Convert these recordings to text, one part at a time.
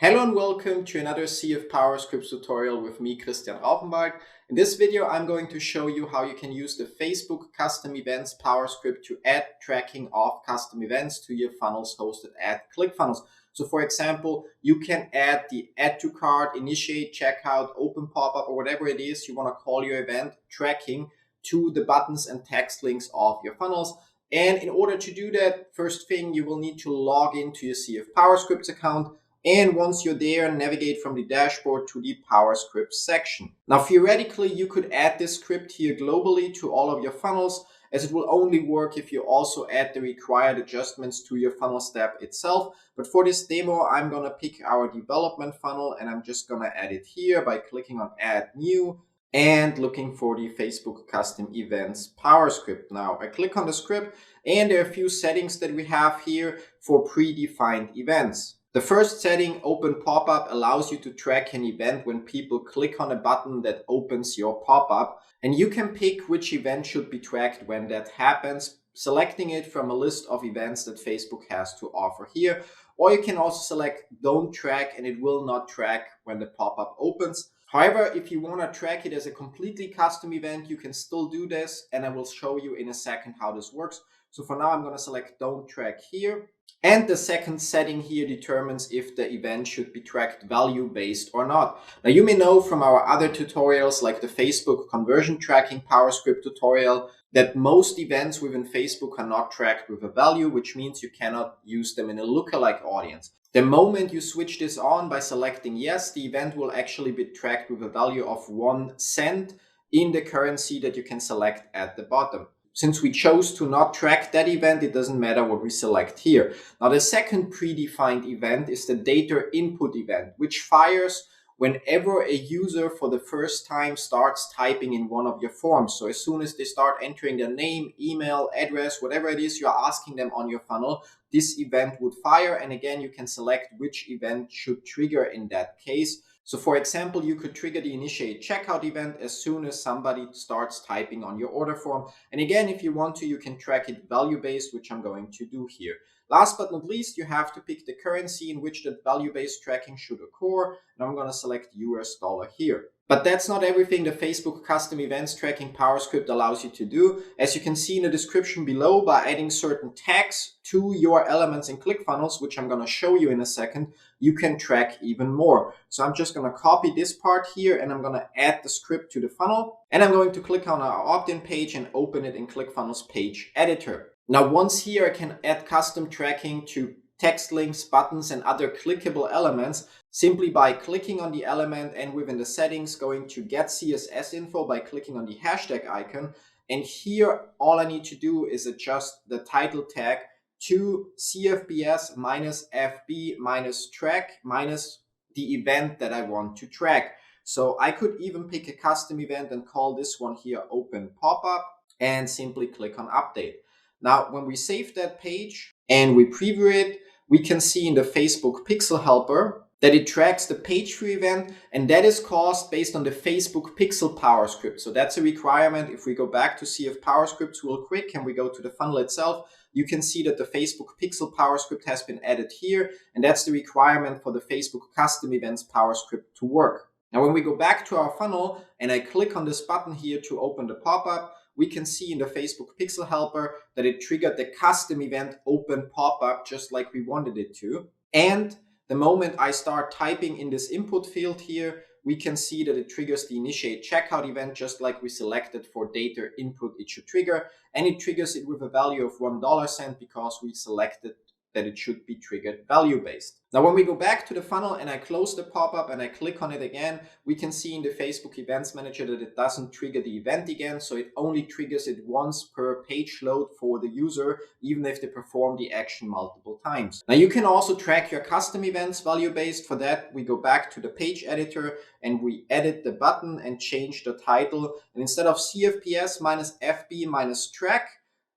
Hello and welcome to another Sea of Power Scripts tutorial with me, Christian Rauchenwald. In this video, I'm going to show you how you can use the Facebook Custom Events Power Script to add tracking of custom events to your funnels hosted at ClickFunnels. So for example, you can add the add to cart, initiate checkout, open pop-up, or whatever it is you want to call your event tracking to the buttons and text links of your funnels. And in order to do that, first thing, you will need to log into your Sea of Power Scripts account. And once you're there, navigate from the dashboard to the Power Scripts section. Now, theoretically, you could add this script here globally to all of your funnels, as it will only work if you also add the required adjustments to your funnel step itself. But for this demo, I'm going to pick our development funnel and I'm just going to add it here by clicking on Add New and looking for the Facebook Custom Events Power Script. Now, I click on the script and there are a few settings that we have here for predefined events. The first setting, open pop-up, allows you to track an event when people click on a button that opens your pop-up. And you can pick which event should be tracked when that happens, selecting it from a list of events that Facebook has to offer here. Or you can also select don't track and it will not track when the pop-up opens. However, if you want to track it as a completely custom event, you can still do this. And I will show you in a second how this works. So for now, I'm going to select don't track here. And the second setting here determines if the event should be tracked value-based or not. Now, you may know from our other tutorials like the Facebook conversion tracking Power Script tutorial that most events within Facebook are not tracked with a value, which means you cannot use them in a lookalike audience. The moment you switch this on by selecting yes, the event will actually be tracked with a value of 1 cent in the currency that you can select at the bottom. Since we chose to not track that event, it doesn't matter what we select here. Now, the second predefined event is the data input event, which fires whenever a user for the first time starts typing in one of your forms. So as soon as they start entering their name, email, address, whatever it is you're asking them on your funnel, this event would fire. And again, you can select which event should trigger in that case. So for example, you could trigger the initiate checkout event as soon as somebody starts typing on your order form. And again, if you want to, you can track it value-based, which I'm going to do here. Last but not least, you have to pick the currency in which that value-based tracking should occur. And I'm going to select US dollar here. But that's not everything the Facebook Custom Events Tracking Power Script allows you to do. As you can see in the description below, by adding certain tags to your elements in ClickFunnels, which I'm going to show you in a second, you can track even more. So I'm just going to copy this part here and I'm going to add the script to the funnel. And I'm going to click on our opt-in page and open it in ClickFunnels Page Editor. Now, once here, I can add custom tracking to text links, buttons, and other clickable elements simply by clicking on the element and within the settings going to get CSS info by clicking on the hashtag icon. And here, all I need to do is adjust the title tag to CFBS minus FB minus track minus the event that I want to track. So I could even pick a custom event and call this one here open pop-up and simply click on update. Now, when we save that page and we preview it, we can see in the Facebook Pixel Helper that it tracks the page view event, and that is caused based on the Facebook Pixel Power Script. So that's a requirement. If we go back to Sea of Power Scripts real quick and we go to the funnel itself, you can see that the Facebook Pixel Power Script has been added here, and that's the requirement for the Facebook Custom Events Power Script to work. Now, when we go back to our funnel and I click on this button here to open the pop-up, we can see in the Facebook Pixel Helper that it triggered the custom event open pop-up just like we wanted it to. And the moment I start typing in this input field here, we can see that it triggers the initiate checkout event just like we selected for data input it should trigger. And it triggers it with a value of $1 because we selected that it should be triggered value-based. Now, when we go back to the funnel and I close the pop-up and I click on it again, we can see in the Facebook Events Manager that it doesn't trigger the event again. So it only triggers it once per page load for the user, even if they perform the action multiple times. Now, you can also track your custom events value-based. For that, we go back to the page editor and we edit the button and change the title. And instead of CFPS minus FB minus track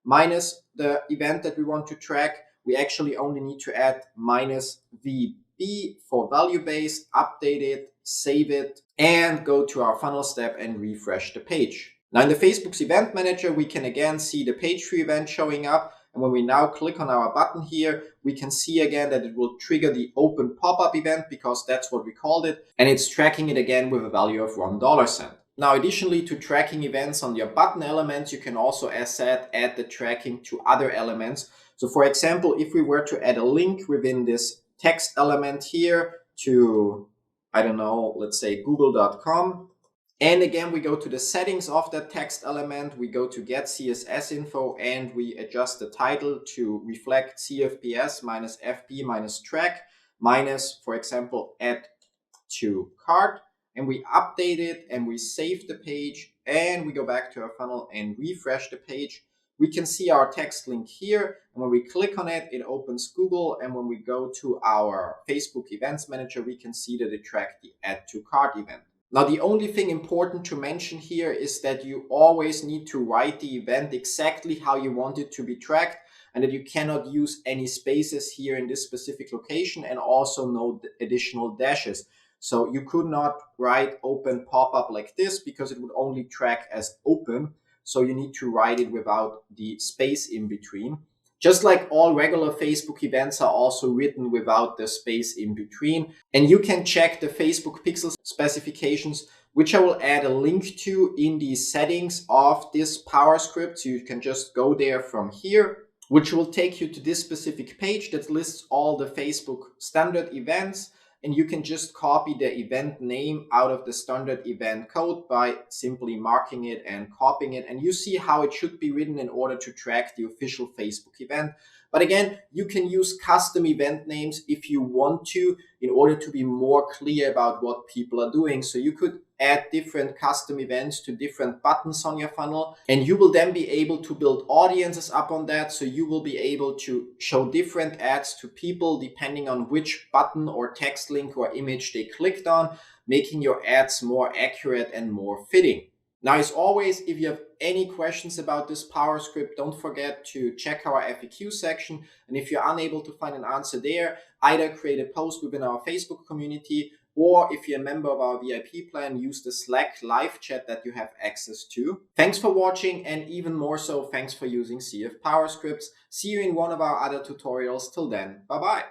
minus the event that we want to track, we actually only need to add minus VB for value-based, update it, save it, and go to our funnel step and refresh the page. Now in the Facebook's Event Manager, we can again see the page view event showing up. And when we now click on our button here, we can see again that it will trigger the open pop-up event because that's what we called it. And it's tracking it again with a value of $1. Now, additionally to tracking events on your button elements, you can also, as said, add the tracking to other elements. So for example, if we were to add a link within this text element here to, I don't know, let's say google.com. And again, we go to the settings of that text element, we go to get CSS info, and we adjust the title to reflect CFPS minus FB minus track minus, for example, add to cart. And we update it and we save the page and we go back to our funnel and refresh the page. We can see our text link here, and when we click on it, it opens Google, and when we go to our Facebook Events Manager, we can see that it tracked the add to cart event. Now, the only thing important to mention here is that you always need to write the event exactly how you want it to be tracked, and that you cannot use any spaces here in this specific location, and also no additional dashes. So you could not write open pop-up like this because it would only track as open. So you need to write it without the space in between. Just like all regular Facebook events are also written without the space in between. And you can check the Facebook pixel specifications, which I will add a link to in the settings of this Power Script. So you can just go there from here, which will take you to this specific page that lists all the Facebook standard events. And you can just copy the event name out of the standard event code by simply marking it and copying it. And you see how it should be written in order to track the official Facebook event. But again, you can use custom event names if you want to, in order to be more clear about what people are doing. So you could add different custom events to different buttons on your funnel, and you will then be able to build audiences up on that. So you will be able to show different ads to people depending on which button or text link or image they clicked on, making your ads more accurate and more fitting. Now, as always, if you have any questions about this Power Script, don't forget to check our FAQ section. And if you're unable to find an answer there, either create a post within our Facebook community, or if you're a member of our VIP plan, use the Slack live chat that you have access to. Thanks for watching, and even more so, thanks for using CF Power Scripts. See you in one of our other tutorials. Till then, bye-bye.